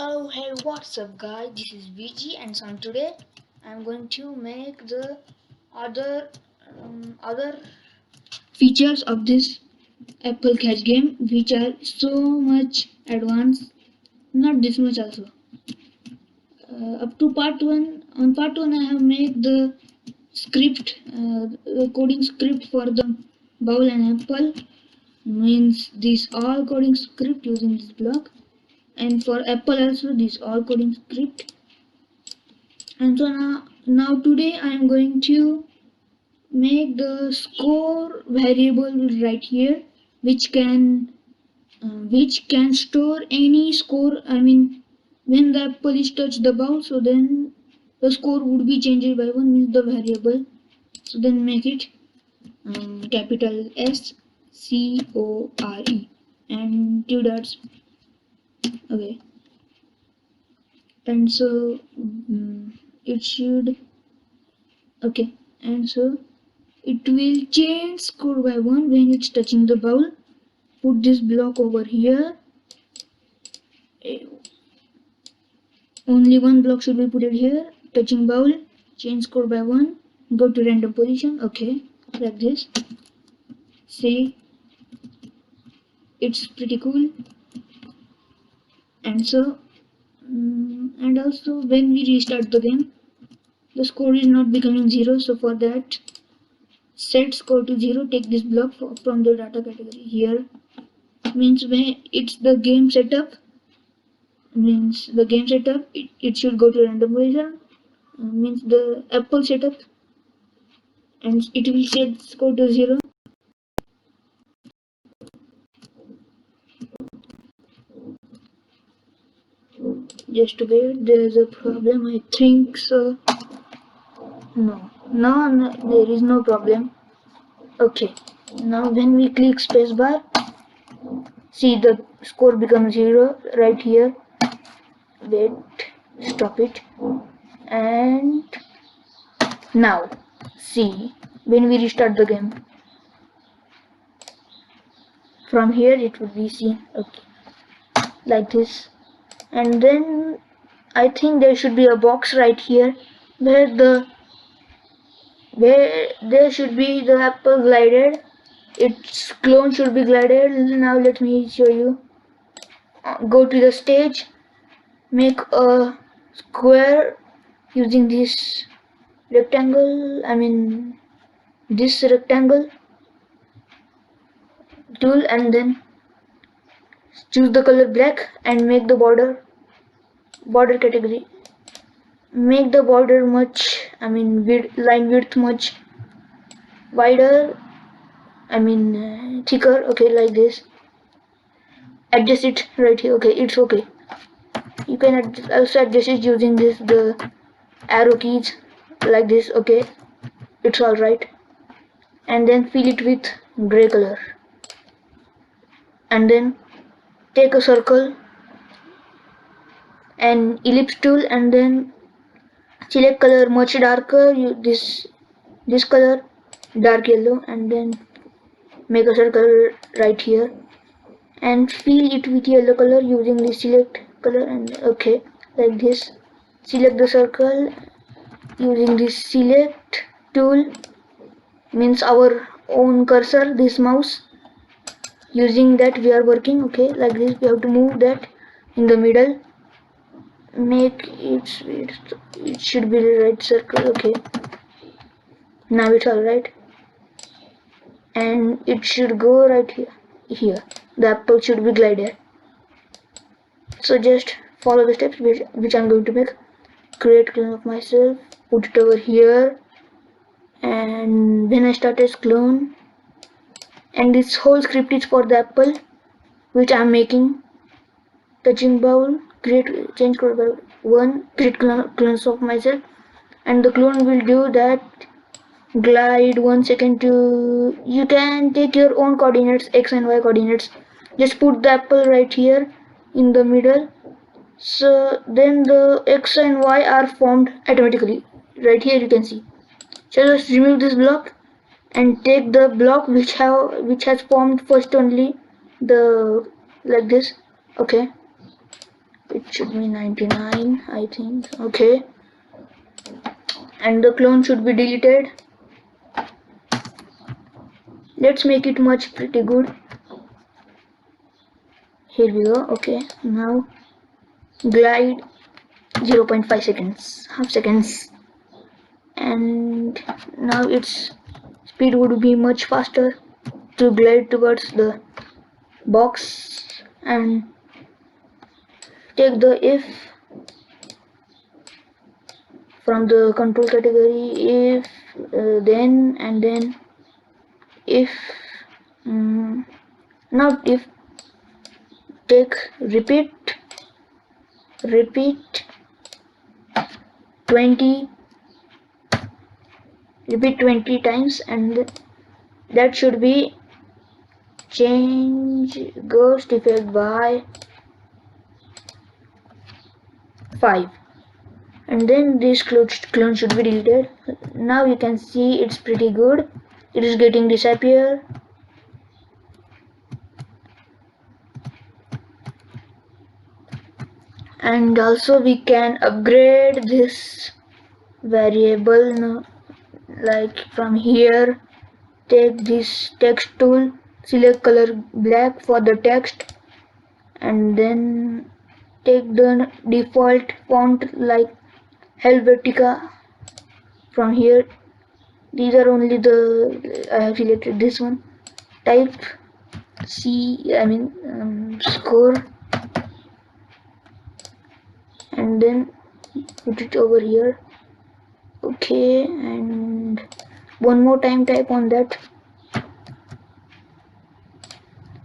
Oh hey, what's up guys, this is VG and so today I'm going to make the other features of this Apple Catch game which are so much advanced, not this much also. Up to part 1, on part 1 I have made the script, the coding script for the bowl and apple, means this all coding script using this block, and for apple also this all coding script. And so now today I am going to make the score variable right here, which can store any score. I mean, when the apple is touched the ball, so then the score would be changed by 1, means the variable. So then make it capital SCORE and 2 dots. Okay, and so it should, okay, and so it will change score by 1 when it's touching the bowl. Put this block over here. Only one block should be put here. Touching bowl, change score by 1. Go to random position. Okay, like this. See, it's pretty cool. And so, and also when we restart the game, the score is not becoming 0. So for that, set score to 0. Take this block from the data category here. Means when it's the game setup, it should go to randomizer, means the apple setup, and it will set score to 0. Just wait, there is a problem, I think so. No, there is no problem. Okay, now when we click spacebar, see the score becomes 0 right here. Wait, stop it. And now see, when we restart the game, from here it will be seen, okay, like this. And then I think there should be a box right here where there should be the apple glided. Its clone should be glided. Now let me show you. Go to the stage, make a square using this rectangle, this rectangle tool, and then choose the color black and make the border category. Make the border much, line width much wider, thicker. Okay, like this. Adjust it right here. Okay, it's okay. You can also adjust it using the arrow keys, like this. Okay, it's all right. And then fill it with gray color, and then take a circle and ellipse tool, and then select color much darker, this color dark yellow, and then make a circle right here and fill it with yellow color using the select color, and okay, like this. Select the circle using this select tool, means our own cursor, this mouse, using that we are working. Okay, like this. We have to move that in the middle, make it should be the right circle. Okay, now it's all right, and it should go right here. The apple should be glided. So just follow the steps which I'm going to make. Create clone of myself, put it over here, and when I start as clone, and this whole script is for the apple which I'm making. Touching bowl, create change code by 1, create clones of myself, and the clone will do that. Glide 1 second to, you can take your own coordinates, x and y coordinates. Just put the apple right here in the middle, so then the x and y are formed automatically. Right here you can see. So just remove this block and take the block which has formed first only, the like this. Okay, it should be 99, I think. Okay, and the clone should be deleted. Let's make it much pretty good. Here we go. Okay, now glide 0.5 seconds, half seconds, and now its speed would be much faster to glide towards the box. And take the if from the control category, if then, and then if, not if, take repeat 20, repeat 20 times, and that should be change ghost effect by 5, and then this clone should be deleted. Now you can see it's pretty good. It is getting disappear. And also we can upgrade this variable now, like from here, take this text tool, select color black for the text, and then take the default font like Helvetica from here. These are only the, I have selected this one. Type score, and then put it over here. Okay, and one more time type on that.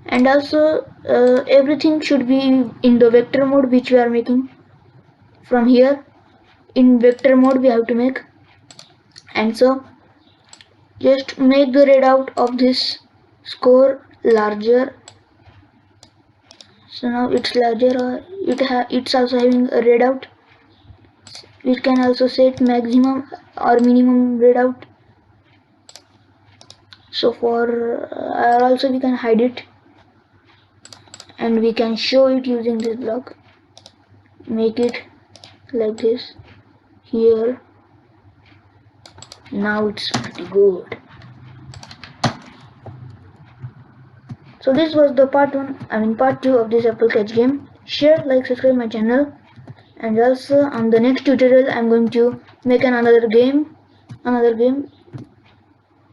And also everything should be in the vector mode, which we are making from here. In vector mode we have to make, and so just make the readout of this score larger. So now it's larger, or it's also having a readout. We can also set maximum or minimum readout. So for also we can hide it, and we can show it using this block. Make it like this here. Now it's pretty good. So this was the part 2 of this Apple Catch game. Share, like, subscribe my channel, and also on the next tutorial I'm going to make another game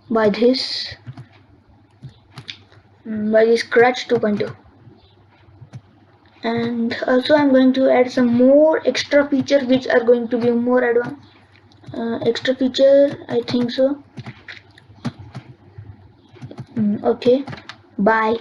by this Scratch 2.0, and also I'm going to add some more extra features which are going to be more advanced. Extra feature, I think so. Okay, bye.